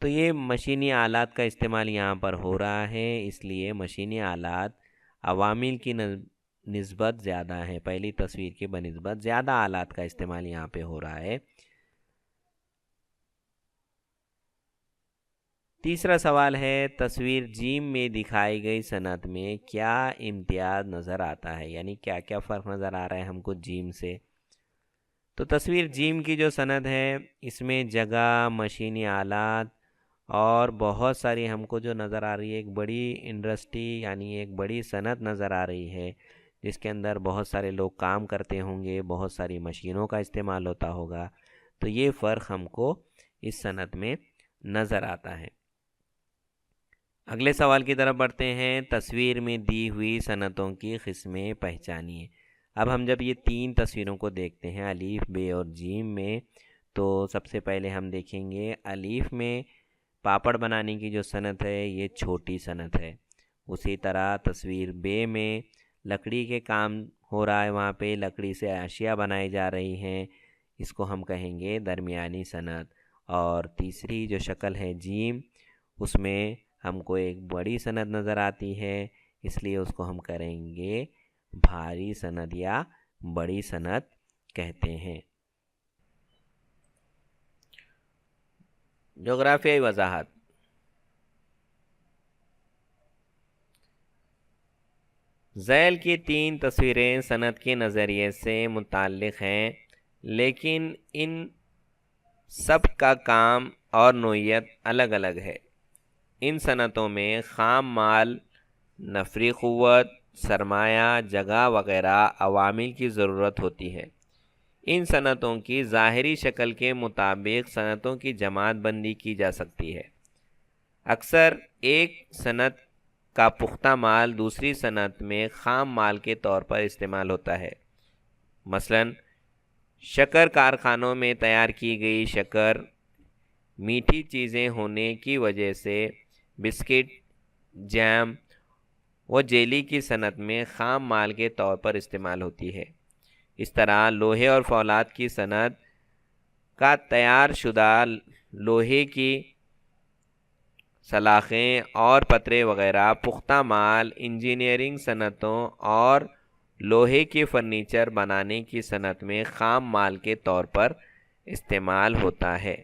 تو یہ مشینی آلات کا استعمال یہاں پر ہو رہا ہے، اس لیے مشینی آلات عوامل کی نسبت زیادہ ہے، پہلی تصویر کے بنسبت زیادہ آلات کا استعمال یہاں پہ ہو رہا ہے۔ تیسرا سوال ہے، تصویر جیم میں دکھائی گئی صنعت میں کیا امتیاز نظر آتا ہے، یعنی کیا کیا فرق نظر آ رہا ہے ہم کو جیم سے۔ تو تصویر جیم کی جو صنعت ہے اس میں جگہ، مشینی آلات اور بہت ساری ہم کو جو نظر آ رہی ہے ایک بڑی انڈسٹری، یعنی ایک بڑی صنعت نظر آ رہی ہے جس کے اندر بہت سارے لوگ کام کرتے ہوں گے، بہت ساری مشینوں کا استعمال ہوتا ہوگا۔ تو یہ فرق ہم کو اس صنعت میں نظر آتا ہے۔ اگلے سوال کی طرف بڑھتے ہیں، تصویر میں دی ہوئی صنعتوں کی قسمیں پہچانیے۔ اب ہم جب یہ تین تصویروں کو دیکھتے ہیں الف، بے اور جیم میں، تو سب سے پہلے ہم دیکھیں گے الف میں پاپڑ بنانے کی جو صنعت ہے یہ چھوٹی صنعت ہے۔ اسی طرح تصویر بے میں لکڑی کے کام ہو رہا ہے، وہاں پہ لکڑی سے اشیاء بنائی جا رہی ہیں، اس کو ہم کہیں گے درمیانی صنعت۔ اور تیسری جو شکل ہے جیم، اس میں ہم کو ایک بڑی صنعت نظر آتی ہے، اس لیے اس کو ہم کریں گے بھاری صنعت یا بڑی صنعت کہتے ہیں۔ جغرافیائی وضاحت۔ ذیل کی تین تصویریں صنعت کے نظریے سے متعلق ہیں، لیکن ان سب کا کام اور نوعیت الگ الگ ہے۔ ان صنعتوں میں خام مال، نفری قوت، سرمایہ، جگہ وغیرہ عوامل کی ضرورت ہوتی ہے۔ ان صنعتوں کی ظاہری شکل کے مطابق صنعتوں کی جماعت بندی کی جا سکتی ہے۔ اکثر ایک صنعت کا پختہ مال دوسری صنعت میں خام مال کے طور پر استعمال ہوتا ہے۔ مثلاً شکر کارخانوں میں تیار کی گئی شکر میٹھی چیزیں ہونے کی وجہ سے بسکٹ، جیم و جیلی کی صنعت میں خام مال کے طور پر استعمال ہوتی ہے۔ اس طرح لوہے اور فولاد کی صنعت کا تیار شدہ لوہے کی سلاخیں اور پترے وغیرہ پختہ مال انجینئرنگ صنعتوں اور لوہے کے فرنیچر بنانے کی صنعت میں خام مال کے طور پر استعمال ہوتا ہے۔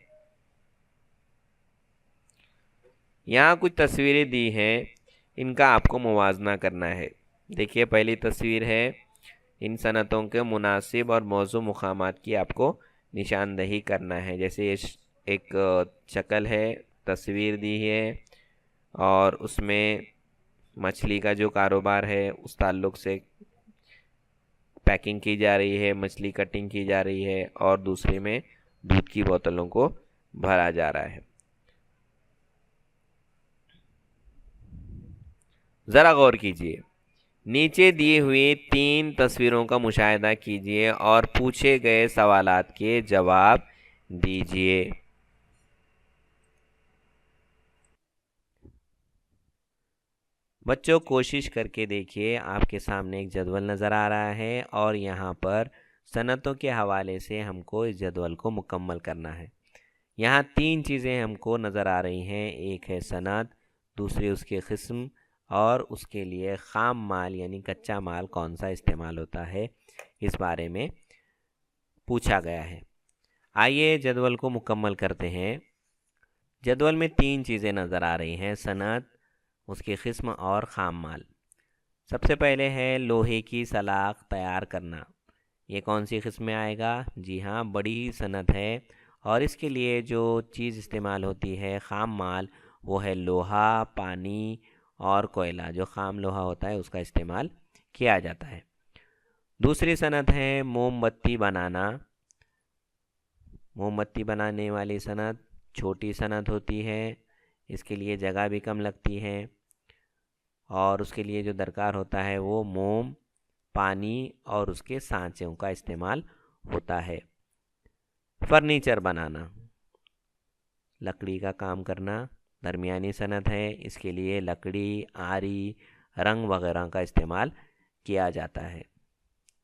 یہاں کچھ تصویریں دی ہیں، ان کا آپ کو موازنہ کرنا ہے۔ دیکھیے پہلی تصویر ہے، ان صنعتوں کے مناسب اور موزوں مقامات کی آپ کو نشاندہی کرنا ہے۔ جیسے یہ ایک شکل ہے، تصویر دی ہے اور اس میں مچھلی کا جو کاروبار ہے اس تعلق سے پیکنگ کی جا رہی ہے، مچھلی کٹنگ کی جا رہی ہے، اور دوسرے میں دودھ کی بوتلوں کو بھرا جا رہا ہے۔ ذرا غور کیجیے، نیچے دی ہوئی تین تصویروں کا مشاہدہ کیجیے اور پوچھے گئے سوالات کے جواب دیجیے۔ بچوں کوشش کر کے دیکھیے، آپ کے سامنے ایک جدول نظر آ رہا ہے اور یہاں پر صنعتوں کے حوالے سے ہم کو اس جدول کو مکمل کرنا ہے۔ یہاں تین چیزیں ہم کو نظر آ رہی ہیں، ایک ہے صنعت، دوسری اس کے قسم، اور اس کے لیے خام مال یعنی کچا مال کون سا استعمال ہوتا ہے، اس بارے میں پوچھا گیا ہے۔ آئیے جدول کو مکمل کرتے ہیں۔ جدول میں تین چیزیں نظر آ رہی ہیں، صنعت، اس کی قسم اور خام مال۔ سب سے پہلے ہے لوہے کی سلاخ تیار کرنا۔ یہ کون سی قسم میں آئے گا؟ جی ہاں، بڑی صنعت ہے، اور اس کے لیے جو چیز استعمال ہوتی ہے خام مال، وہ ہے لوہا، پانی اور کوئلہ۔ جو خام لوہا ہوتا ہے اس کا استعمال کیا جاتا ہے۔ دوسری صنعت ہے موم بتی بنانا۔ موم بتی بنانے والی صنعت چھوٹی صنعت ہوتی ہے، اس کے لیے جگہ بھی کم لگتی ہے، اور اس کے لیے جو درکار ہوتا ہے وہ موم، پانی اور اس کے سانچوں کا استعمال ہوتا ہے۔ فرنیچر بنانا، لکڑی کا کام کرنا، درمیانی صنعت ہے، اس کے لیے لکڑی، آری، رنگ وغیرہ کا استعمال کیا جاتا ہے۔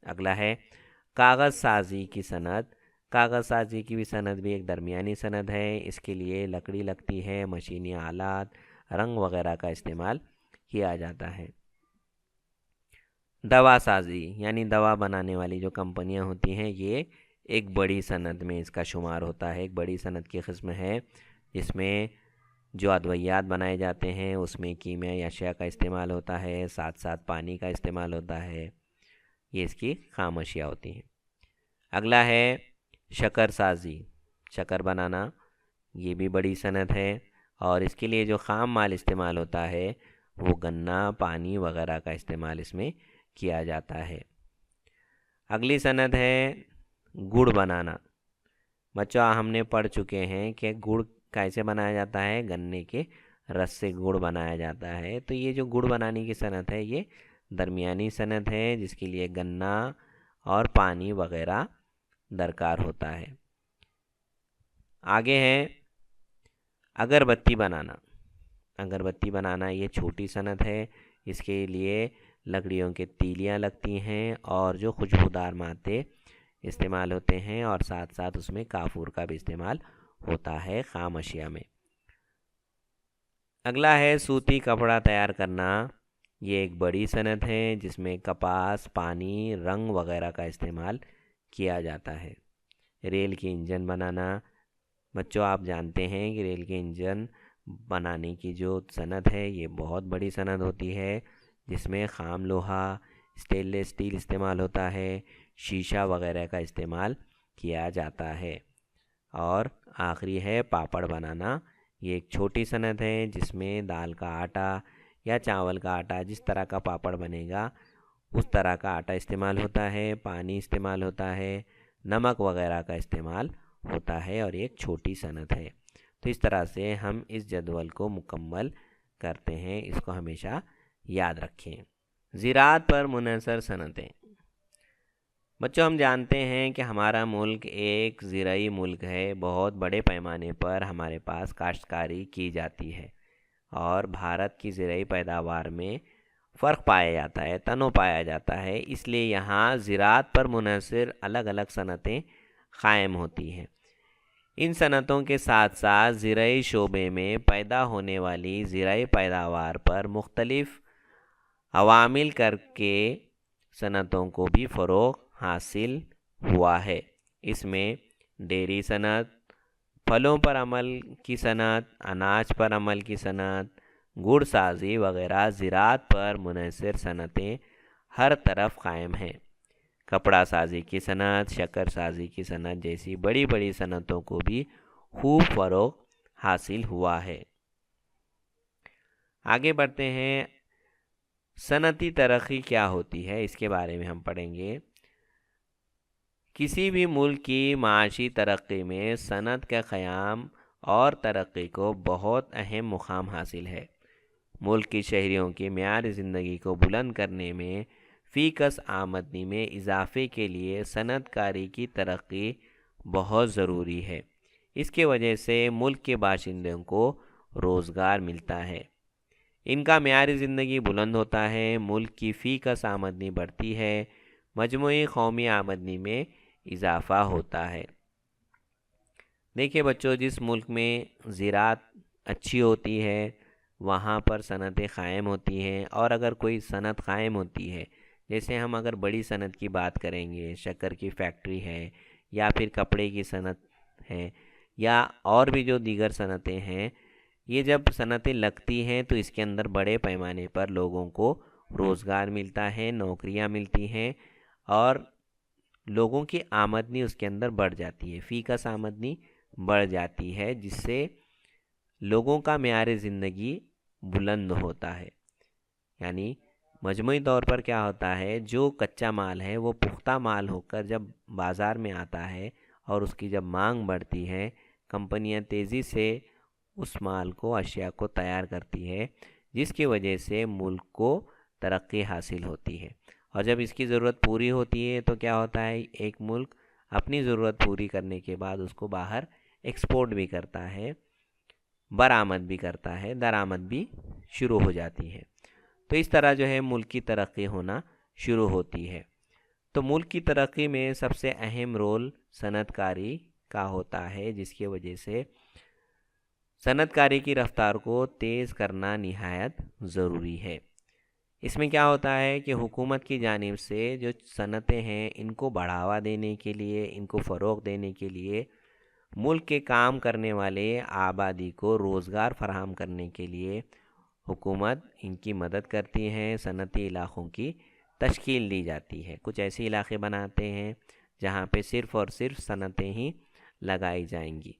اگلا ہے کاغذ سازی کی صنعت۔ کاغذ سازی کی بھی صنعت بھی ایک درمیانی صنعت ہے، اس کے لیے لکڑی لگتی ہے، مشینی آلات، رنگ وغیرہ کا استعمال کیا جاتا ہے۔ دوا سازی یعنی دوا بنانے والی جو کمپنیاں ہوتی ہیں، یہ ایک بڑی صنعت میں اس کا شمار ہوتا ہے، ایک بڑی صنعت کی قسم ہے، جس میں جو ادویات بنائے جاتے ہیں اس میں کیمیائی اشیاء کا استعمال ہوتا ہے، ساتھ ساتھ پانی کا استعمال ہوتا ہے، یہ اس کی خام اشیاء ہوتی ہیں۔ اگلا ہے شکر سازی، شکر بنانا، یہ بھی بڑی صنعت ہے، اور اس کے لیے جو خام مال استعمال ہوتا ہے وہ گنا، پانی وغیرہ کا استعمال اس میں کیا جاتا ہے۔ اگلی صنعت ہے گڑ بنانا۔ بچوں ہم نے پڑھ چکے ہیں کہ گڑ کیسے بنایا جاتا ہے، گنے کے رس سے گڑ بنایا جاتا ہے، تو یہ جو گڑ بنانے کی صنعت ہے یہ درمیانی صنعت ہے، جس کے لیے گنا اور پانی وغیرہ درکار ہوتا ہے۔ آگے ہے اگربتی بنانا۔ اگربتی بنانا یہ چھوٹی صنعت ہے، اس کے لیے لکڑیوں کے تیلیاں لگتی ہیں اور جو خوشبودار مادے استعمال ہوتے ہیں، اور ساتھ ساتھ اس میں کافور کا بھی استعمال ہوتا ہے خام اشیاء میں۔ اگلا ہے سوتی کپڑا تیار کرنا۔ یہ ایک بڑی صنعت ہے جس میں کپاس، پانی، رنگ وغیرہ کا استعمال کیا جاتا ہے۔ ریل کی انجن بنانا۔ بچوں آپ جانتے ہیں کہ ریل کے انجن بنانے کی جو صنعت ہے یہ بہت بڑی صنعت ہوتی ہے، جس میں خام لوہا، اسٹینلیس اسٹیل استعمال ہوتا ہے، شیشہ وغیرہ کا استعمال کیا جاتا ہے۔ اور آخری ہے پاپڑ بنانا۔ یہ ایک چھوٹی صنعت ہے جس میں دال کا آٹا یا چاول کا آٹا، جس طرح کا پاپڑ بنے گا اس طرح کا آٹا استعمال ہوتا ہے، پانی استعمال ہوتا ہے، نمک وغیرہ کا استعمال ہوتا ہے، اور ایک چھوٹی صنعت ہے۔ تو اس طرح سے ہم اس جدول کو مکمل کرتے ہیں، اس کو ہمیشہ یاد رکھیں۔ زراعت پر منحصر صنعتیں۔ بچوں ہم جانتے ہیں کہ ہمارا ملک ایک زرعی ملک ہے، بہت بڑے پیمانے پر ہمارے پاس کاشتکاری کی جاتی ہے، اور بھارت کی زرعی پیداوار میں فرق پایا جاتا ہے، تنوع پایا جاتا ہے، اس لیے یہاں زراعت پر منحصر الگ الگ صنعتیں قائم ہوتی ہیں۔ ان صنعتوں کے ساتھ ساتھ زرعی شعبے میں پیدا ہونے والی زرعی پیداوار پر مختلف عوامل کر کے صنعتوں کو بھی فروغ حاصل ہوا ہے۔ اس میں ڈیری صنعت، پھلوں پر عمل کی صنعت، اناج پر عمل کی صنعت، گڑ سازی وغیرہ زراعت پر منحصر صنعتیں ہر طرف قائم ہیں۔ کپڑا سازی کی صنعت، شکر سازی کی صنعت جیسی بڑی بڑی صنعتوں کو بھی خوب فروغ حاصل ہوا ہے۔ آگے بڑھتے ہیں، صنعتی ترقی کیا ہوتی ہے اس کے بارے میں ہم پڑھیں گے۔ کسی بھی ملک کی معاشی ترقی میں صنعت کا قیام اور ترقی کو بہت اہم مقام حاصل ہے۔ ملک کی شہریوں کی معیار زندگی کو بلند کرنے میں، فی کس آمدنی میں اضافے کے لیے صنعت کاری کی ترقی بہت ضروری ہے۔ اس کی وجہ سے ملک کے باشندوں کو روزگار ملتا ہے، ان کا معیار زندگی بلند ہوتا ہے، ملک کی فی کس آمدنی بڑھتی ہے، مجموعی قومی آمدنی میں اضافہ ہوتا ہے۔ دیکھیے بچوں، جس ملک میں زراعت اچھی ہوتی ہے وہاں پر صنعتیں قائم ہوتی ہیں، اور اگر کوئی صنعت قائم ہوتی ہے، جیسے ہم اگر بڑی صنعت کی بات کریں گے، شکر کی فیکٹری ہے، یا پھر کپڑے کی صنعت ہے، یا اور بھی جو دیگر صنعتیں ہیں، یہ جب صنعتیں لگتی ہیں تو اس کے اندر بڑے پیمانے پر لوگوں کو روزگار ملتا ہے، نوکریاں ملتی ہیں، اور لوگوں کی آمدنی اس کے اندر بڑھ جاتی ہے، فی کس آمدنی بڑھ جاتی ہے، جس سے لوگوں کا معیار زندگی بلند ہوتا ہے۔ یعنی مجموعی طور پر کیا ہوتا ہے، جو کچا مال ہے وہ پختہ مال ہو کر جب بازار میں آتا ہے اور اس کی جب مانگ بڑھتی ہے، کمپنیاں تیزی سے اس مال کو، اشیاء کو تیار کرتی ہے، جس کی وجہ سے ملک کو ترقی حاصل ہوتی ہے۔ اور جب اس کی ضرورت پوری ہوتی ہے تو کیا ہوتا ہے، ایک ملک اپنی ضرورت پوری کرنے کے بعد اس کو باہر ایکسپورٹ بھی کرتا ہے، برآمد بھی کرتا ہے، درآمد بھی شروع ہو جاتی ہے۔ تو اس طرح جو ہے ملک کی ترقی ہونا شروع ہوتی ہے۔ تو ملک کی ترقی میں سب سے اہم رول صنعت کاری کا ہوتا ہے، جس کی وجہ سے صنعت کاری کی رفتار کو تیز کرنا نہایت ضروری ہے۔ اس میں کیا ہوتا ہے کہ حکومت کی جانب سے جو صنعتیں ہیں ان کو بڑھاوا دینے کے لیے، ان کو فروغ دینے کے لیے، ملک کے کام کرنے والے آبادی کو روزگار فراہم کرنے کے لیے حکومت ان کی مدد کرتی ہے، صنعتی علاقوں کی تشکیل دی جاتی ہے۔ کچھ ایسے علاقے بناتے ہیں جہاں پہ صرف اور صرف صنعتیں ہی لگائی جائیں گی۔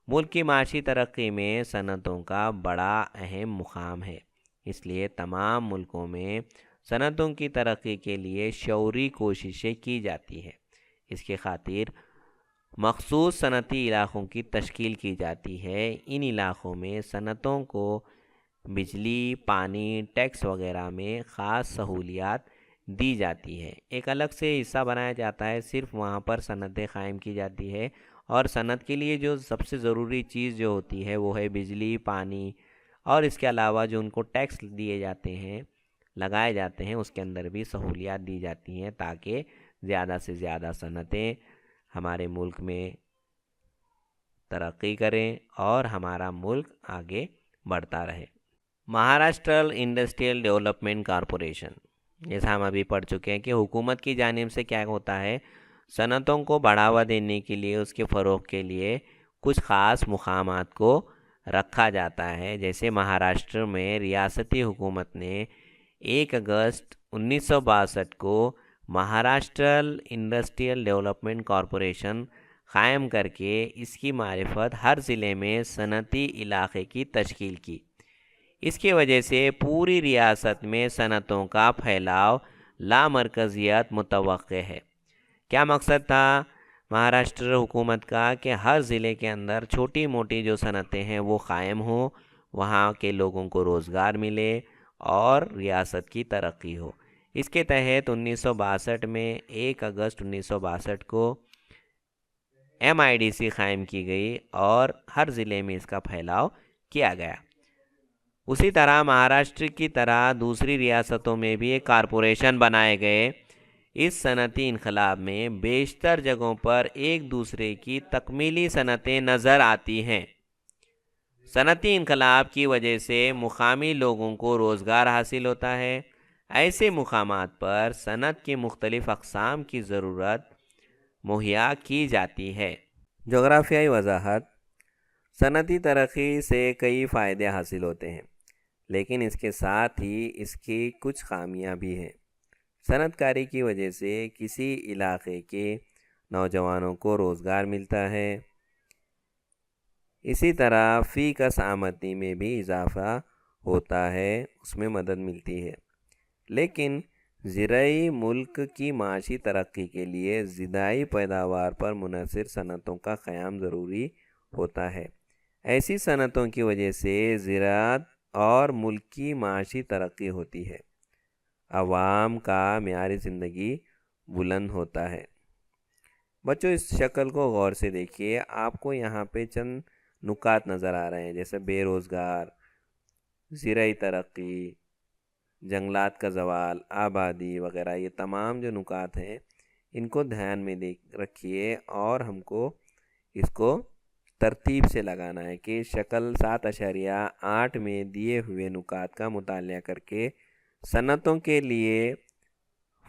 ملک کی معاشی ترقی میں صنعتوں کا بڑا اہم مقام ہے، اس لیے تمام ملکوں میں صنعتوں کی ترقی کے لیے شعوری کوششیں کی جاتی ہے۔ اس کے خاطر مخصوص صنعتی علاقوں کی تشکیل کی جاتی ہے۔ ان علاقوں میں صنعتوں کو بجلی، پانی، ٹیکس وغیرہ میں خاص سہولیات دی جاتی ہے۔ ایک الگ سے حصہ بنایا جاتا ہے، صرف وہاں پر صنعتیں قائم کی جاتی ہے، اور صنعت کے لیے جو سب سے ضروری چیز جو ہوتی ہے وہ ہے بجلی، پانی، اور اس کے علاوہ جو ان کو ٹیکس دیے جاتے ہیں، لگائے جاتے ہیں، اس کے اندر بھی سہولیات دی جاتی ہیں تاکہ زیادہ سے زیادہ صنعتیں ہمارے ملک میں ترقی کریں اور ہمارا ملک آگے بڑھتا رہے۔ مہاراشٹر انڈسٹریل ڈیولپمنٹ کارپوریشن، جیسا ہم ابھی پڑھ چکے ہیں کہ حکومت کی جانب سے کیا ہوتا ہے، صنعتوں کو بڑھاوا دینے کے لیے، اس کے فروغ کے لیے کچھ خاص مقامات کو رکھا جاتا ہے۔ جیسے مہاراشٹر میں ریاستی حکومت نے 1 اگست 1962 کو مہاراشٹر انڈسٹریل ڈیولپمنٹ کارپوریشن قائم کر کے اس کی معرفت ہر ضلع میں صنعتی علاقے کی تشکیل کی۔ اس کی وجہ سے پوری ریاست میں صنعتوں کا پھیلاؤ لامرکزیت متوقع ہے۔ کیا مقصد تھا مہاراشٹر حکومت کا؟ کہ ہر ضلع کے اندر چھوٹی موٹی جو صنعتیں ہیں وہ قائم ہوں، وہاں کے لوگوں کو روزگار ملے اور ریاست کی ترقی ہو۔ اس کے تحت 1962 میں 1 اگست 1962 کو MIDC قائم کی گئی اور ہر ضلع میں اس کا پھیلاؤ کیا گیا۔ اسی طرح مہاراشٹر کی طرح دوسری ریاستوں میں بھی ایک کارپوریشن بنائے گئے۔ اس صنعتی انقلاب میں بیشتر جگہوں پر ایک دوسرے کی تکمیلی صنعتیں نظر آتی ہیں۔ صنعتی انقلاب کی وجہ سے مقامی لوگوں کو روزگار حاصل ہوتا ہے۔ ایسے مقامات پر صنعت کی مختلف اقسام کی ضرورت مہیا کی جاتی ہے۔ جغرافیائی وضاحت: صنعتی ترقی سے کئی فائدے حاصل ہوتے ہیں، لیکن اس کے ساتھ ہی اس کی کچھ خامیاں بھی ہیں۔ صنعت کاری کی وجہ سے کسی علاقے کے نوجوانوں کو روزگار ملتا ہے، اسی طرح فی کس آمدنی میں بھی اضافہ ہوتا ہے، اس میں مدد ملتی ہے۔ لیکن زرعی ملک کی معاشی ترقی کے لیے زرعی پیداوار پر منحصر صنعتوں کا قیام ضروری ہوتا ہے۔ ایسی صنعتوں کی وجہ سے زراعت اور ملک کی معاشی ترقی ہوتی ہے، عوام کا معیار زندگی بلند ہوتا ہے۔ بچوں اس شکل کو غور سے دیکھیے، آپ کو یہاں پہ چند نکات نظر آ رہے ہیں، جیسے بے روزگار، زرعی ترقی، جنگلات کا زوال، آبادی وغیرہ۔ یہ تمام جو نکات ہیں ان کو دھیان میں رکھیے اور ہم کو اس کو ترتیب سے لگانا ہے کہ شکل 7.8 میں دیے ہوئے نکات کا مطالعہ کر کے صنعتوں کے لیے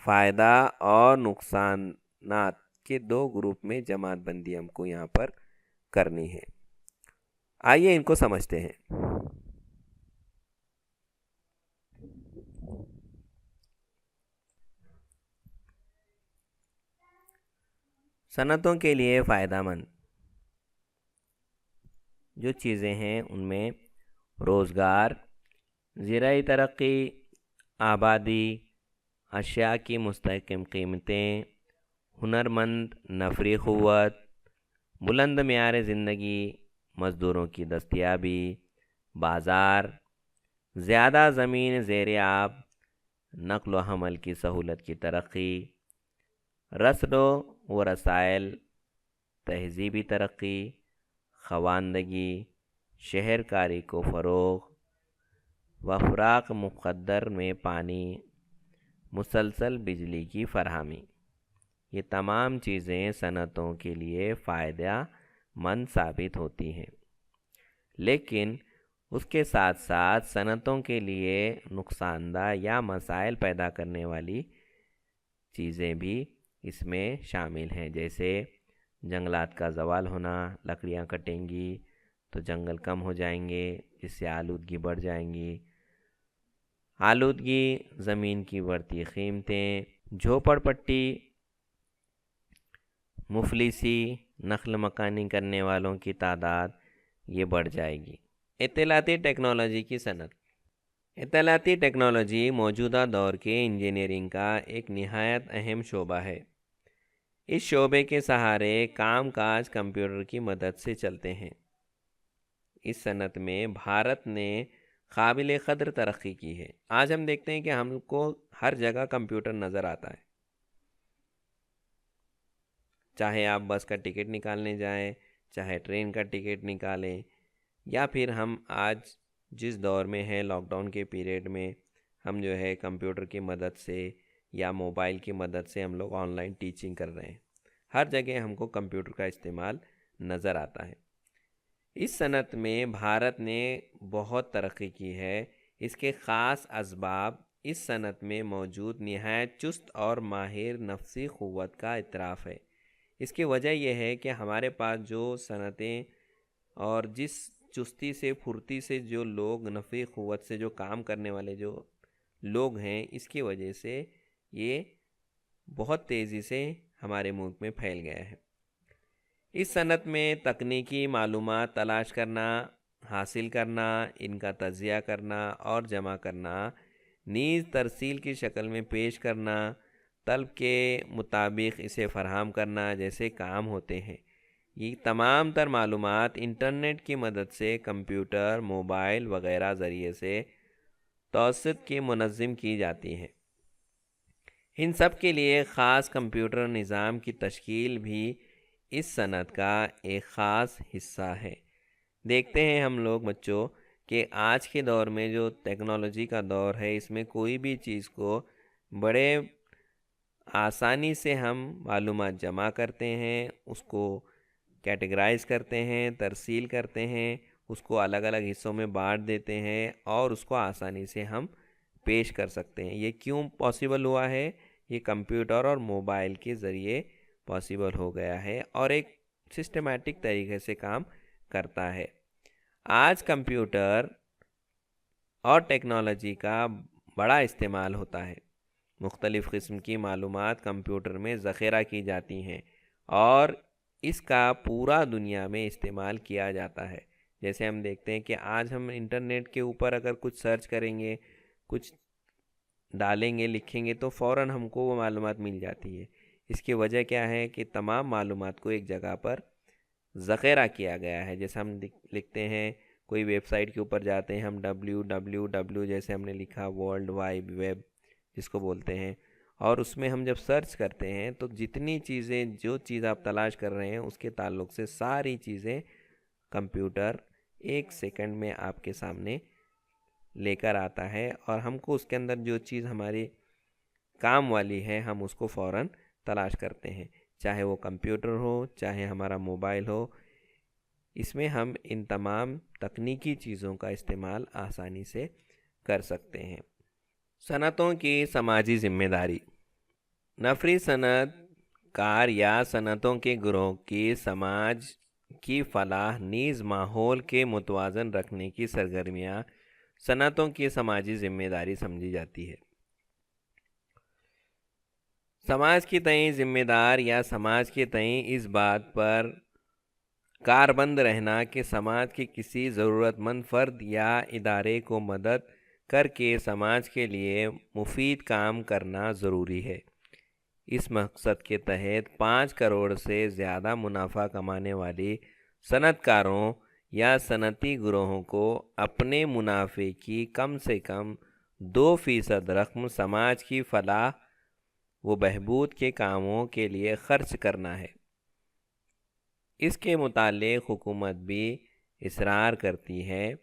فائدہ اور نقصانات کے 2 گروپ میں جماعت بندی ہم کو یہاں پر کرنی ہے۔ آئیے ان کو سمجھتے ہیں۔ صنعتوں کے لیے فائدہ مند جو چیزیں ہیں ان میں روزگار، زرعی ترقی، آبادی، اشیاء کی مستحکم قیمتیں، ہنرمند نفری قوت، بلند معیار زندگی، مزدوروں کی دستیابی، بازار، زیادہ زمین زیر آب، نقل و حمل کی سہولت کی ترقی، رسد و رسائل، تہذیبی ترقی، خواندگی، شہر کاری کو فروغ، وفراق مقدر میں پانی، مسلسل بجلی کی فراہمی۔ یہ تمام چیزیں صنعتوں کے لیے فائدہ مند ثابت ہوتی ہیں، لیکن اس کے ساتھ ساتھ صنعتوں کے لیے نقصان دہ یا مسائل پیدا کرنے والی چیزیں بھی اس میں شامل ہیں، جیسے جنگلات کا زوال ہونا، لکڑیاں کٹیں گی تو جنگل کم ہو جائیں گے، جس سے آلودگی بڑھ جائیں گی، آلودگی، زمین کی بڑھتی قیمتیں، جھوپڑ پٹی، مفلسی، نقل مکانی کرنے والوں کی تعداد یہ بڑھ جائے گی۔ اطلاعاتی ٹیکنالوجی کی صنعت۔ اطلاعاتی ٹیکنالوجی موجودہ دور کے انجینئرنگ کا ایک نہایت اہم شعبہ ہے۔ اس شعبے کے سہارے کام کاج کمپیوٹر کی مدد سے چلتے ہیں۔ اس صنعت میں بھارت نے قابل قدر ترقی کی ہے۔ آج ہم دیکھتے ہیں کہ ہم کو ہر جگہ کمپیوٹر نظر آتا ہے، چاہے آپ بس کا ٹکٹ نکالنے جائیں، چاہے ٹرین کا ٹکٹ نکالیں، یا پھر ہم آج جس دور میں ہیں لاک ڈاؤن کے پیریڈ میں ہم جو ہے کمپیوٹر کی مدد سے یا موبائل کی مدد سے ہم لوگ آن لائن ٹیچنگ کر رہے ہیں۔ ہر جگہ ہم کو کمپیوٹر کا استعمال نظر آتا ہے۔ اس صنعت میں بھارت نے بہت ترقی کی ہے۔ اس کے خاص اسباب اس صنعت میں موجود نہایت چست اور ماہر نفسی قوت کا اعتراف ہے۔ اس کی وجہ یہ ہے کہ ہمارے پاس جو صنعتیں اور جس چستی سے پھرتی سے جو لوگ نفسی قوت سے جو کام کرنے والے جو لوگ ہیں، اس کی وجہ سے یہ بہت تیزی سے ہمارے ملک میں پھیل گیا ہے۔ اس صنعت میں تکنیکی معلومات تلاش کرنا، حاصل کرنا، ان کا تجزیہ کرنا اور جمع کرنا، نیز ترسیل کی شکل میں پیش کرنا، طلب کے مطابق اسے فراہم کرنا جیسے کام ہوتے ہیں۔ یہ تمام تر معلومات انٹرنیٹ کی مدد سے کمپیوٹر، موبائل وغیرہ ذریعے سے توسط کی منظم کی جاتی ہیں۔ ان سب کے لیے خاص کمپیوٹر نظام کی تشکیل بھی اس صنعت کا ایک خاص حصہ ہے۔ دیکھتے ہیں ہم لوگ بچوں کہ آج کے دور میں جو ٹیکنالوجی کا دور ہے، اس میں کوئی بھی چیز کو بڑے آسانی سے ہم معلومات جمع کرتے ہیں، اس کو کیٹیگرائز کرتے ہیں، ترسیل کرتے ہیں، اس کو الگ الگ حصوں میں بانٹ دیتے ہیں اور اس کو آسانی سے ہم پیش کر سکتے ہیں۔ یہ کیوں پاسبل ہوا ہے؟ یہ کمپیوٹر اور موبائل کے ذریعے پاسبل ہو گیا ہے اور ایک سسٹمیٹک طریقے سے کام کرتا ہے۔ آج کمپیوٹر اور ٹیکنالوجی کا بڑا استعمال ہوتا ہے۔ مختلف قسم کی معلومات کمپیوٹر میں ذخیرہ کی جاتی ہیں اور اس کا پورا دنیا میں استعمال کیا جاتا ہے۔ جیسے ہم دیکھتے ہیں کہ آج ہم انٹرنیٹ کے اوپر اگر کچھ سرچ کریں گے، کچھ ڈالیں گے، لکھیں گے تو فوراً ہم کو وہ معلومات مل جاتی ہے۔ اس کی وجہ کیا ہے کہ تمام معلومات کو ایک جگہ پر ذخیرہ کیا گیا ہے۔ جیسے ہم لکھتے ہیں، کوئی ویب سائٹ کے اوپر جاتے ہیں، ہم www جیسے ہم نے لکھا، ورلڈ وائڈ ویب جس کو بولتے ہیں، اور اس میں ہم جب سرچ کرتے ہیں تو جتنی چیزیں، جو چیز آپ تلاش کر رہے ہیں اس کے تعلق سے ساری چیزیں کمپیوٹر ایک سیکنڈ میں آپ کے سامنے لے کر آتا ہے اور ہم کو اس کے اندر جو چیز ہماری کام والی ہے ہم اس کو فوراً تلاش کرتے ہیں، چاہے وہ کمپیوٹر ہو، چاہے ہمارا موبائل ہو۔ اس میں ہم ان تمام تکنیکی چیزوں کا استعمال آسانی سے کر سکتے ہیں۔ صنعتوں کی سماجی ذمہ داری۔ نفری صنعت کار یا صنعتوں کے گروہ کی سماج کی فلاح نیز ماحول کے متوازن رکھنے کی سرگرمیاں صنعتوں کی سماجی ذمہ داری سمجھی جاتی ہے۔ سماج کی تئیں ذمہ دار یا سماج کے تئیں اس بات پر کاربند رہنا کہ سماج کے کسی ضرورت مند فرد یا ادارے کو مدد کر کے سماج کے لیے مفید کام کرنا ضروری ہے۔ اس مقصد کے تحت 5 کروڑ سے زیادہ منافع کمانے والی صنعت کاروں یا صنعتی گروہوں کو اپنے منافع کی کم سے کم 2% رقم سماج کی فلاح و بہبود کے کاموں کے لیے خرچ کرنا ہے۔ اس کے متعلق حکومت بھی اصرار کرتی ہے۔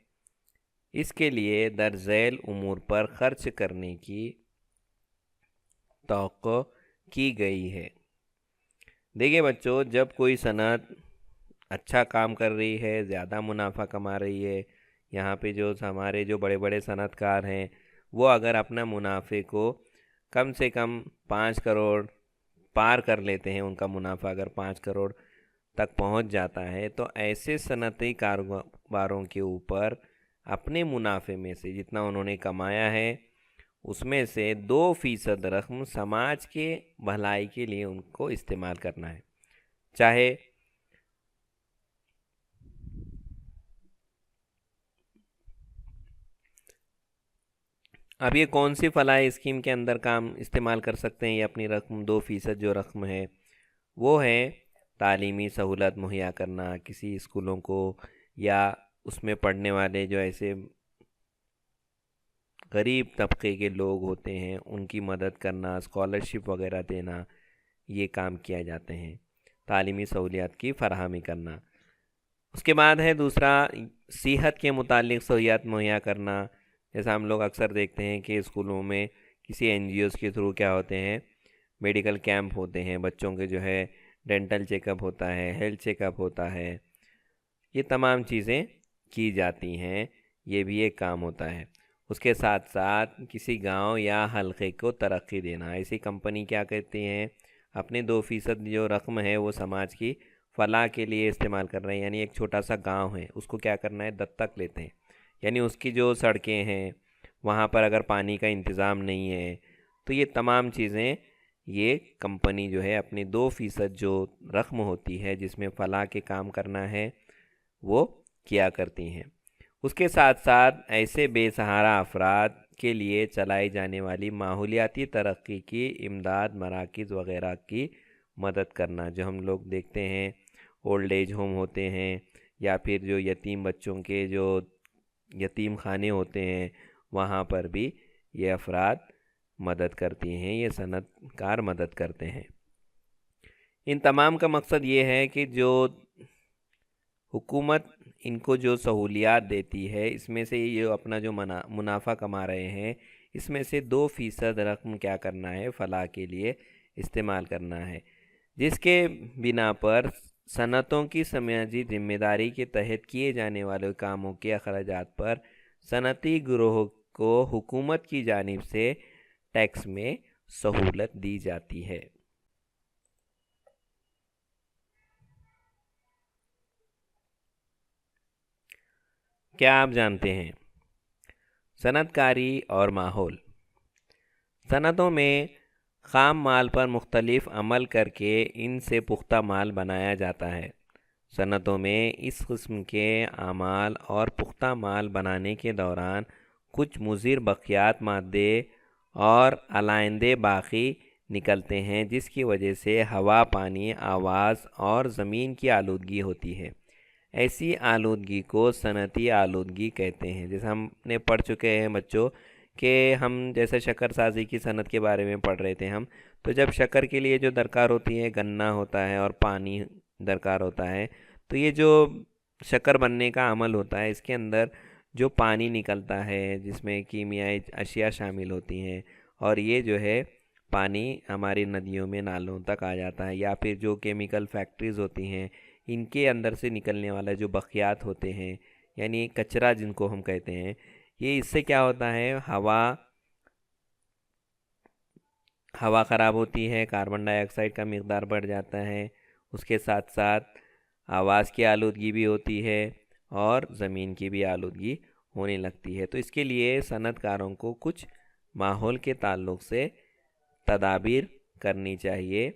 اس کے لیے درج ذیل امور پر خرچ کرنے کی توقع کی گئی ہے۔ دیکھیے بچوں، جب کوئی صنعت اچھا کام کر رہی ہے، زیادہ منافع کما رہی ہے، یہاں پہ جو ہمارے جو بڑے بڑے صنعت کار ہیں وہ اگر اپنا منافع کو کم سے کم 5 کروڑ پار کر لیتے ہیں، ان کا منافع اگر 5 کروڑ تک پہنچ جاتا ہے، تو ایسے صنعتی کاروباروں کے اوپر اپنے منافع میں سے جتنا انہوں نے کمایا ہے اس میں سے 2% رقم سماج کے بھلائی کے لیے ان کو استعمال کرنا ہے۔ چاہے اب یہ کون سی فلاحی اسکیم کے اندر کام استعمال کر سکتے ہیں، یہ اپنی رقم 2% جو رقم ہے وہ ہے تعلیمی سہولت مہیا کرنا کسی اسکولوں کو، یا اس میں پڑھنے والے جو ایسے غریب طبقے کے لوگ ہوتے ہیں ان کی مدد کرنا، اسکالرشپ وغیرہ دینا، یہ کام کیا جاتے ہیں، تعلیمی سہولیات کی فراہمی کرنا۔ اس کے بعد ہے دوسرا، صحت کے متعلق سہولیات مہیا کرنا۔ جیسا ہم لوگ اکثر دیکھتے ہیں کہ اسکولوں میں کسی این جی اوز کے تھرو کیا ہوتے ہیں، میڈیکل کیمپ ہوتے ہیں، بچوں کے جو ہے ڈینٹل چیک اپ ہوتا ہے، ہیلتھ چیک اپ ہوتا ہے، یہ تمام چیزیں کی جاتی ہیں، یہ بھی ایک کام ہوتا ہے۔ اس کے ساتھ ساتھ کسی گاؤں یا حلقے کو ترقی دینا، ایسی کمپنی کیا کہتی ہیں، اپنے 2% جو رقم ہے وہ سماج کی فلاح کے لیے استعمال کر رہے ہیں، یعنی ایک چھوٹا سا گاؤں ہے اس کو کیا کرنا ہے، دتک لیتے ہیں، یعنی اس کی جو سڑکیں ہیں وہاں پر اگر پانی کا انتظام نہیں ہے تو یہ تمام چیزیں یہ کمپنی جو ہے اپنی 2% جو رقم ہوتی ہے جس میں فلاح کے کام کرنا ہے وہ کیا کرتی ہیں۔ اس کے ساتھ ساتھ ایسے بے سہارا افراد کے لیے چلائی جانے والی ماحولیاتی ترقی کی امداد مراکز وغیرہ کی مدد کرنا، جو ہم لوگ دیکھتے ہیں اولڈ ایج ہوم ہوتے ہیں، یا پھر جو یتیم بچوں کے جو یتیم خانے ہوتے ہیں وہاں پر بھی یہ افراد مدد کرتی ہیں، یہ صنعت کار مدد کرتے ہیں۔ ان تمام کا مقصد یہ ہے کہ جو حکومت ان کو جو سہولیات دیتی ہے اس میں سے یہ اپنا جو منافع کما رہے ہیں اس میں سے 2% رقم کیا کرنا ہے، فلاح کے لیے استعمال کرنا ہے، جس کے بنا پر صنعتوں کی سماجی ذمہ داری کے تحت کیے جانے والے کاموں کے اخراجات پر صنعتی گروہ کو حکومت کی جانب سے ٹیکس میں سہولت دی جاتی ہے۔ کیا آپ جانتے ہیں صنعت کاری اور ماحول؟ صنعتوں میں خام مال پر مختلف عمل کر کے ان سے پختہ مال بنایا جاتا ہے۔ صنعتوں میں اس قسم کے اعمال اور پختہ مال بنانے کے دوران کچھ مضر بقیات مادے اور علائندے باقی نکلتے ہیں، جس کی وجہ سے ہوا، پانی، آواز اور زمین کی آلودگی ہوتی ہے۔ ایسی آلودگی کو صنعتی آلودگی کہتے ہیں۔ جیسے ہم نے پڑھ چکے ہیں بچوں کہ ہم جیسے شکر سازی کی صنعت کے بارے میں پڑھ رہے تھے ہم، تو جب شکر کے لیے جو درکار ہوتی ہے گنا ہوتا ہے اور پانی درکار ہوتا ہے، تو یہ جو شکر بننے کا عمل ہوتا ہے اس کے اندر جو پانی نکلتا ہے جس میں کیمیائی اشیاء شامل ہوتی ہیں، اور یہ جو ہے پانی ہماری ندیوں میں نالوں تک آ جاتا ہے، یا پھر جو کیمیکل فیکٹریز ہوتی ہیں ان کے اندر سے نکلنے والا جو بقیات ہوتے ہیں، یعنی کچرا جن کو ہم کہتے ہیں، یہ اس سے کیا ہوتا ہے، ہوا خراب ہوتی ہے، کاربن ڈائی آکسائڈ کا مقدار بڑھ جاتا ہے، اس کے ساتھ ساتھ آواز کی آلودگی بھی ہوتی ہے اور زمین کی بھی آلودگی ہونے لگتی ہے۔ تو اس کے لیے صنعت کاروں کو کچھ ماحول کے تعلق سے تدابیر کرنی چاہیے۔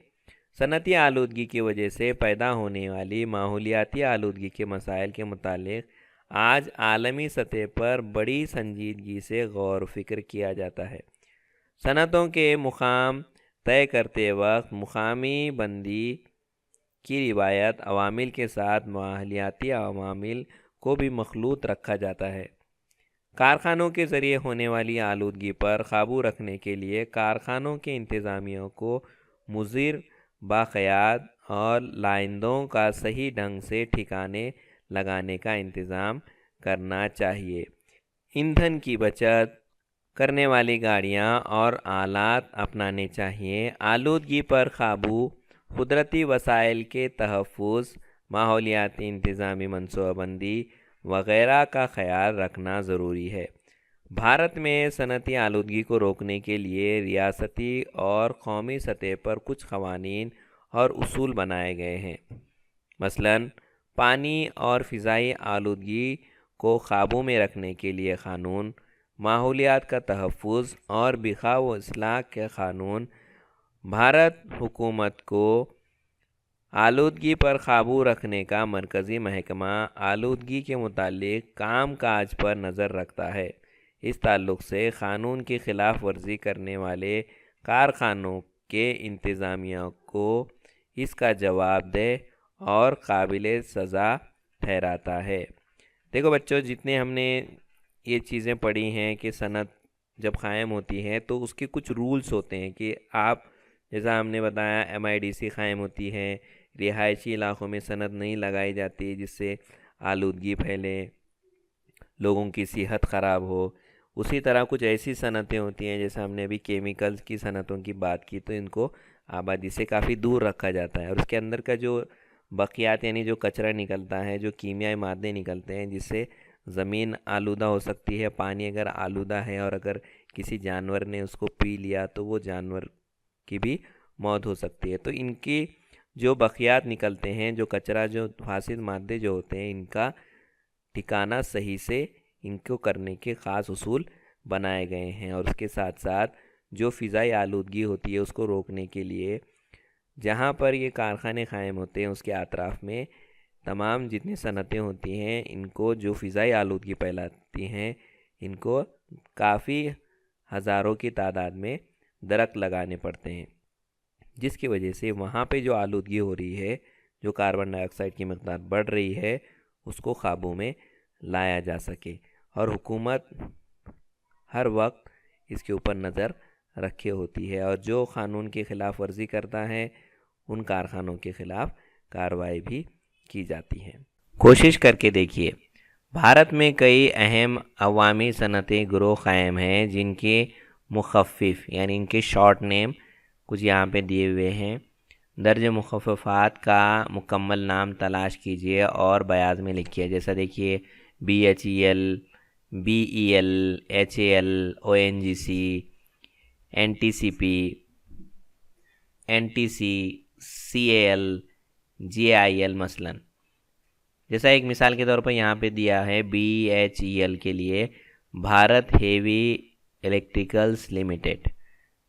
صنعتی آلودگی کی وجہ سے پیدا ہونے والی ماحولیاتی آلودگی کے مسائل کے متعلق آج عالمی سطح پر بڑی سنجیدگی سے غور و فکر کیا جاتا ہے۔ صنعتوں کے مقام طے کرتے وقت مقامی بندی کی روایت عوامل کے ساتھ ماحولیاتی عوامل کو بھی مخلوط رکھا جاتا ہے۔ کارخانوں کے ذریعے ہونے والی آلودگی پر قابو رکھنے کے لیے کارخانوں کے انتظامیہ کو مضر باقیات اور لائندوں کا صحیح ڈھنگ سے ٹھکانے لگانے کا انتظام کرنا چاہیے۔ ایندھن کی بچت کرنے والی گاڑیاں اور آلات اپنانے چاہیے۔ آلودگی پر قابو قدرتی وسائل کے تحفظ، ماحولیاتی انتظامی منصوبہ بندی وغیرہ کا خیال رکھنا ضروری ہے۔ بھارت میں صنعتی آلودگی کو روکنے کے لیے ریاستی اور قومی سطح پر کچھ قوانین اور اصول بنائے گئے ہیں۔ مثلاً پانی اور فضائی آلودگی کو قابو میں رکھنے کے لیے قانون، ماحولیات کا تحفظ اور بقا و اصلاح کے قانون۔ بھارت حکومت کو آلودگی پر قابو رکھنے کا مرکزی محکمہ آلودگی کے متعلق کام کاج پر نظر رکھتا ہے۔ اس تعلق سے قانون کی خلاف ورزی کرنے والے کارخانوں کے انتظامیہ کو اس کا جواب دہ اور قابل سزا ٹھہراتا ہے۔ دیکھو بچوں، جتنے ہم نے یہ چیزیں پڑھی ہیں کہ صنعت جب قائم ہوتی ہے تو اس کے کچھ رولز ہوتے ہیں کہ آپ، جیسا ہم نے بتایا MIDC قائم ہوتی ہے، رہائشی علاقوں میں صنعت نہیں لگائی جاتی جس سے آلودگی پھیلے، لوگوں کی صحت خراب ہو۔ اسی طرح کچھ ایسی صنعتیں ہوتی ہیں جیسے ہم نے ابھی کیمیکلز کی صنعتوں کی بات کی، تو ان کو آبادی سے کافی دور رکھا جاتا ہے، اور اس کے اندر کا جو بقیات یعنی جو کچرا نکلتا ہے، جو کیمیائی مادے نکلتے ہیں جس سے زمین آلودہ ہو سکتی ہے، پانی اگر آلودہ ہے اور اگر کسی جانور نے اس کو پی لیا تو وہ جانور کی بھی موت ہو سکتی ہے۔ تو ان کی جو بقیات نکلتے ہیں، جو کچرا، جو فاسد مادے جو ہوتے ہیں، ان کا ٹھکانہ صحیح سے ان کو کرنے کے خاص اصول بنائے گئے ہیں۔ اور اس کے ساتھ ساتھ جو فضائی آلودگی ہوتی ہے اس کو روکنے کے لیے جہاں پر یہ کارخانے قائم ہوتے ہیں اس کے اطراف میں تمام جتنی صنعتیں ہوتی ہیں، ان کو جو فضائی آلودگی پھیلاتی ہیں، ان کو کافی ہزاروں کی تعداد میں درخت لگانے پڑتے ہیں، جس کی وجہ سے وہاں پہ جو آلودگی ہو رہی ہے، جو کاربن ڈائی آکسائڈ کی مقدار بڑھ رہی ہے، اس کو قابو میں لایا جا سکے۔ اور حکومت ہر وقت اس کے اوپر نظر رکھے ہوتی ہے، اور جو قانون کی خلاف ورزی کرتا ہے ان کارخانوں کے خلاف کارروائی بھی کی جاتی ہے۔ کوشش کر کے دیکھیے، بھارت میں کئی اہم عوامی صنعتی گروہ قائم ہیں جن کے مخفف یعنی ان کے شارٹ نیم کچھ یہاں پہ دیے ہوئے ہیں۔ درج مخففات کا مکمل نام تلاش کیجیے اور بیاض میں لکھیے، جیسا دیکھیے BHEL، BEL، HAL، ONGC، NTCP، NTC، CAL، GIL مثلاً۔ جیسا ایک مثال کے طور پر یہاں پہ دیا ہے BHEL کے لیے بھارت ہیوی الیکٹریکلز لمیٹڈ۔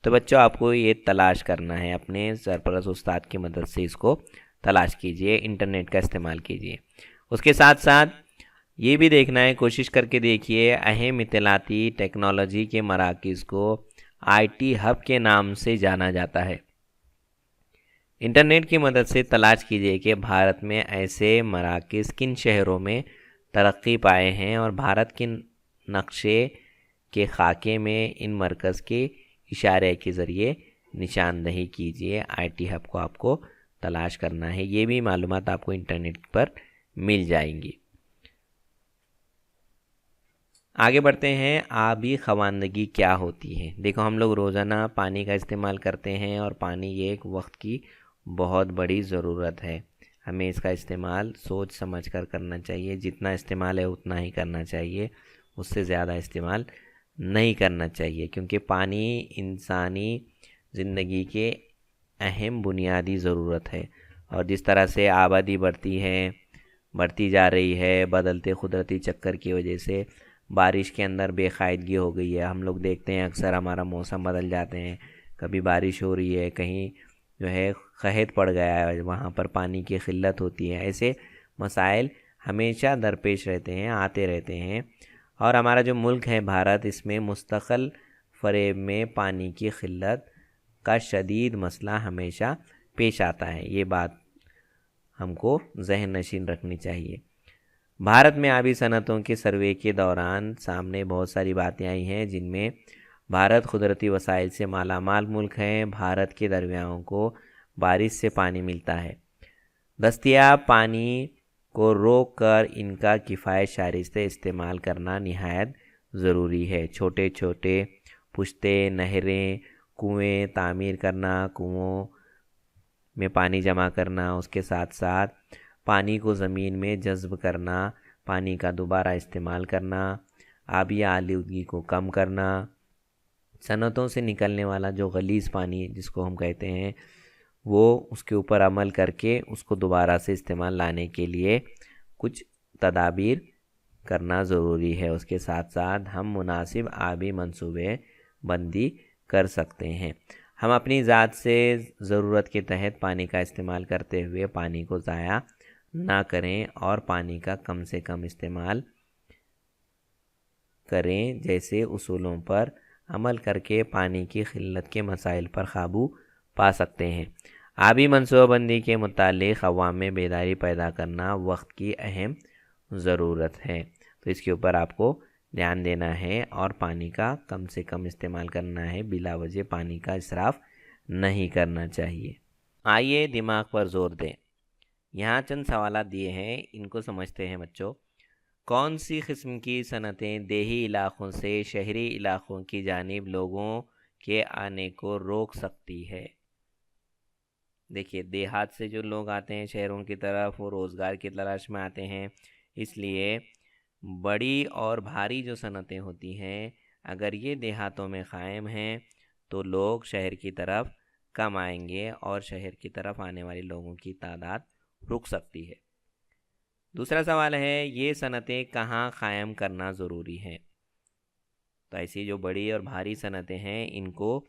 تو بچوں آپ کو یہ تلاش کرنا ہے، اپنے سرپرست استاد کی مدد سے اس کو تلاش کیجئے، انٹرنیٹ کا استعمال کیجئے۔ اس کے ساتھ ساتھ یہ بھی دیکھنا ہے، کوشش کر کے دیکھیے، اہم اطلاعاتی ٹیکنالوجی کے مراکز کو IT ہب کے نام سے جانا جاتا ہے۔ انٹرنیٹ کی مدد سے تلاش کیجئے کہ بھارت میں ایسے مراکز کن شہروں میں ترقی پائے ہیں، اور بھارت کے نقشے کے خاکے میں ان مرکز کے اشارے کے ذریعے نشاندہی کیجئے۔ IT ہب کو آپ کو تلاش کرنا ہے، یہ بھی معلومات آپ کو انٹرنیٹ پر مل جائیں گی۔ آگے بڑھتے ہیں، آبی خواندگی کیا ہوتی ہے؟ دیکھو، ہم لوگ روزانہ پانی کا استعمال کرتے ہیں، اور پانی یہ ایک وقت کی بہت بڑی ضرورت ہے۔ ہمیں اس کا استعمال سوچ سمجھ کر کرنا چاہیے، جتنا استعمال ہے اتنا ہی کرنا چاہیے، اس سے زیادہ استعمال نہیں کرنا چاہیے، کیونکہ پانی انسانی زندگی کے اہم بنیادی ضرورت ہے۔ اور جس طرح سے آبادی بڑھتی جا رہی ہے، بدلتے قدرتی چکر کی وجہ سے بارش کے اندر بے قاعدگی ہو گئی ہے۔ ہم لوگ دیکھتے ہیں اکثر ہمارا موسم بدل جاتے ہیں، کبھی بارش ہو رہی ہے، کہیں جو ہے قحط پڑ گیا ہے، وہاں پر پانی کی قلت ہوتی ہے۔ ایسے مسائل ہمیشہ درپیش رہتے ہیں، آتے رہتے ہیں، اور ہمارا جو ملک ہے بھارت، اس میں مستقل فریب میں پانی کی قلت کا شدید مسئلہ ہمیشہ پیش آتا ہے۔ یہ بات ہم کو ذہن نشین رکھنی چاہیے۔ بھارت میں آبی صنعتوں کے سروے کے دوران سامنے بہت ساری باتیں آئی ہیں، جن میں بھارت قدرتی وسائل سے مالا مال ملک ہے۔ بھارت کے دریاؤں کو بارش سے پانی ملتا ہے۔ دستیاب پانی کو روک کر ان کا کفایت شارستہ استعمال کرنا نہایت ضروری ہے۔ چھوٹے چھوٹے پشتے، نہریں، کنویں تعمیر کرنا، کنووں میں پانی جمع کرنا، اس کے ساتھ ساتھ پانی کو زمین میں جذب کرنا، پانی کا دوبارہ استعمال کرنا، آبی آلودگی کو کم کرنا، صنعتوں سے نکلنے والا جو غلیظ پانی جس کو ہم کہتے ہیں وہ اس کے اوپر عمل کر کے اس کو دوبارہ سے استعمال لانے کے لیے کچھ تدابیر کرنا ضروری ہے۔ اس کے ساتھ ساتھ ہم مناسب آبی منصوبے بندی کر سکتے ہیں۔ ہم اپنی ذات سے ضرورت کے تحت پانی کا استعمال کرتے ہوئے پانی کو ضائع نہ کریں اور پانی کا کم سے کم استعمال کریں، جیسے اصولوں پر عمل کر کے پانی کی قلت کے مسائل پر قابو پا سکتے ہیں۔ آبی منصوبہ بندی کے متعلق عوام میں بیداری پیدا کرنا وقت کی اہم ضرورت ہے، تو اس کے اوپر آپ کو دھیان دینا ہے اور پانی کا کم سے کم استعمال کرنا ہے، بلا وجہ پانی کا اسراف نہیں کرنا چاہیے۔ آئیے دماغ پر زور دیں۔ یہاں چند سوالات دیے ہیں، ان کو سمجھتے ہیں بچوں۔ کون سی قسم کی صنعتیں دیہی علاقوں سے شہری علاقوں کی جانب لوگوں کے آنے کو روک سکتی ہے؟ دیکھیے، دیہات سے جو لوگ آتے ہیں شہروں کی طرف وہ روزگار کی تلاش میں آتے ہیں، اس لیے بڑی اور بھاری جو صنعتیں ہوتی ہیں اگر یہ دیہاتوں میں قائم ہیں تو لوگ شہر کی طرف کم آئیں گے اور شہر کی طرف آنے والے لوگوں کی تعداد رک سکتی ہے۔ دوسرا سوال ہے، یہ صنعتیں کہاں قائم کرنا ضروری ہے؟ تو ایسی جو بڑی اور بھاری صنعتیں ہیں ان کو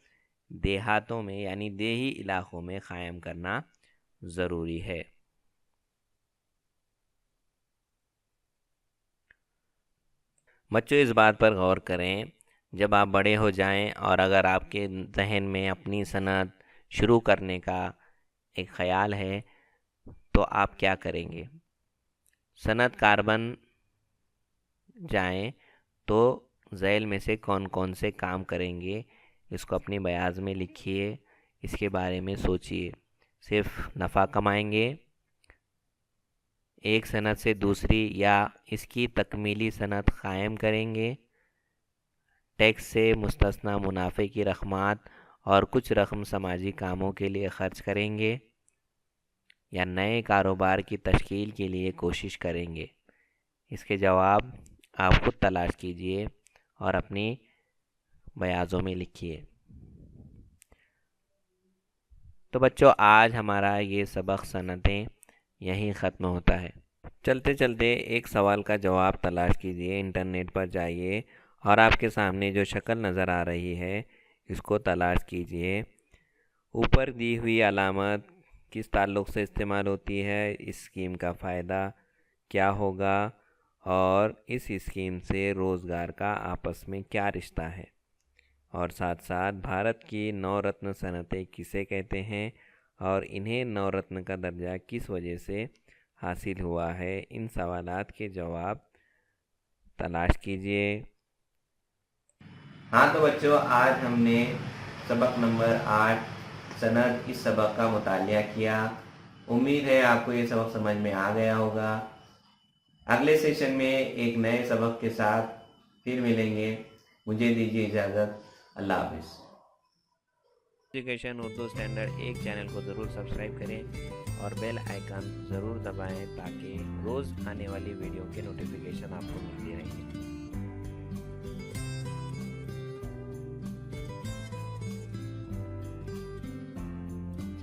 دیہاتوں میں یعنی دیہی علاقوں میں قائم کرنا ضروری ہے۔ بچوں اس بات پر غور کریں، جب آپ بڑے ہو جائیں اور اگر آپ کے ذہن میں اپنی صنعت شروع کرنے کا ایک خیال ہے تو آپ کیا کریں گے؟ صنعت کار بن جائیں تو ذیل میں سے کون کون سے کام کریں گے اس کو اپنی بیاض میں لکھیے، اس کے بارے میں سوچیے۔ صرف نفع کمائیں گے، ایک صنعت سے دوسری یا اس کی تکمیلی صنعت قائم کریں گے، ٹیکس سے مستثنی منافع کی رقمات اور کچھ رقم سماجی کاموں کے لیے خرچ کریں گے، یا نئے کاروبار کی تشکیل کے لیے کوشش کریں گے؟ اس کے جواب آپ خود تلاش کیجئے اور اپنی بیاضوں میں لکھیے۔ تو بچوں آج ہمارا یہ سبق صنعتیں یہیں ختم ہوتا ہے۔ چلتے چلتے ایک سوال کا جواب تلاش کیجئے، انٹرنیٹ پر جائیے اور آپ کے سامنے جو شکل نظر آ رہی ہے اس کو تلاش کیجئے۔ اوپر دی ہوئی علامت کس تعلق سے استعمال ہوتی ہے، اس اسکیم کا فائدہ کیا ہوگا اور اس اسکیم سے روزگار کا آپس میں کیا رشتہ ہے، اور ساتھ ساتھ بھارت کی 9 رتن صنعتیں کسے کہتے ہیں اور انہیں 9 رتن کا درجہ کس وجہ سے حاصل ہوا ہے، ان سوالات کے جواب تلاش کیجئے۔ ہاں تو بچوں آج ہم نے سبق نمبر 8 صنعت اس سبق کا مطالعہ کیا۔ امید ہے آپ کو یہ سبق سمجھ میں آ گیا ہوگا۔ اگلے سیشن میں ایک نئے سبق کے ساتھ پھر ملیں گے۔ مجھے دیجیے اجازت۔ اللہ حافظ۔ ایجوکیشن اردو اسٹینڈرڈ 1 چینل کو ضرور سبسکرائب کریں اور بیل آئیکن ضرور دبائیں تاکہ روز آنے والی ویڈیو کے نوٹیفیکیشن آپ کو ملتی رہیں۔